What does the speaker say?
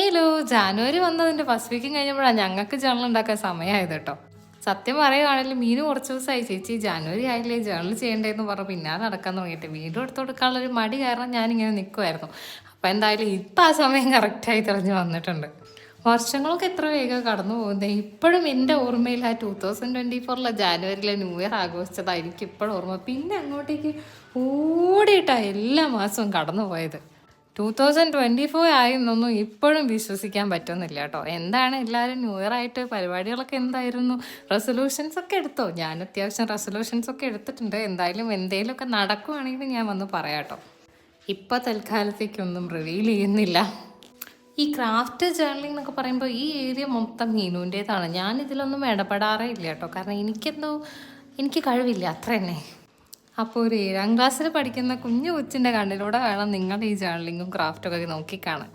Hello, January വന്നതിന്റെ first വീക്കും കഴിഞ്ഞപ്പോഴാണ് ഞങ്ങൾക്ക് ജേണൽ ഉണ്ടാക്കാൻ സമയമായത് കേട്ടോ. സത്യം പറയുകയാണെങ്കിൽ മീന് കുറച്ച് ദിവസമായി ചേച്ചി ജാനുവരി ആയില്ലേ ജേണൽ ചെയ്യേണ്ടതെന്ന് പറഞ്ഞ് പിന്നാലെ നടക്കാൻ തുടങ്ങിയിട്ട് വീണ്ടും എടുത്തു കൊടുക്കാനുള്ള ഒരു മടി കാരണം ഞാനിങ്ങനെ നിൽക്കുമായിരുന്നു. അപ്പം എന്തായാലും ഇപ്പം ആ സമയം കറക്റ്റായി തെളിഞ്ഞ് വന്നിട്ടുണ്ട്. വർഷങ്ങളൊക്കെ എത്ര വേഗം കടന്നു പോകുന്നത്. ഇപ്പോഴും എൻ്റെ ഓർമ്മയിൽ ആ 2024 ജാനുവരിയിലെ ന്യൂ ഇയർ ആഘോഷിച്ചതായിരിക്കും ഇപ്പോഴും ഓർമ്മ. പിന്നെ അങ്ങോട്ടേക്ക് ഓടിയിട്ടാണ് എല്ലാ മാസവും കടന്നു പോയത്. 2024 ആയെന്നൊന്നും ഇപ്പോഴും വിശ്വസിക്കാൻ പറ്റുന്നില്ല കേട്ടോ. എന്താണ് എല്ലാവരും ന്യൂ ഇയർ ആയിട്ട് പരിപാടികളൊക്കെ എന്തായിരുന്നു? റെസൊല്യൂഷൻസ് ഒക്കെ എടുത്തോ? ഞാൻ അത്യാവശ്യം റെസൊല്യൂഷൻസ് ഒക്കെ എടുത്തിട്ടുണ്ട്. എന്തായാലും എന്തെങ്കിലുമൊക്കെ നടക്കുവാണെങ്കിൽ ഞാൻ വന്ന് പറയാം കേട്ടോ. ഇപ്പം തൽക്കാലത്തേക്കൊന്നും റിവീൽ ചെയ്യുന്നില്ല. ഈ ക്രാഫ്റ്റ് ജേർണലിംഗ് എന്നൊക്കെ പറയുമ്പോൾ ഈ ഏരിയ മൊത്തം മീനുവിൻ്റേതാണ്. ഞാനിതിലൊന്നും ഇടപെടാറേ ഇല്ല കേട്ടോ. കാരണം എനിക്ക് കഴിവില്ല, അത്ര തന്നെ. അപ്പോൾ ഒരു 7ാം ക്ലാസ്സിൽ പഠിക്കുന്ന കുഞ്ഞു കൊച്ചിൻ്റെ കണ്ണിലൂടെ വേണം നിങ്ങൾ ഈ ജേർണലിങ്ങും ക്രാഫ്റ്റൊക്കെ നോക്കിക്കാണാൻ.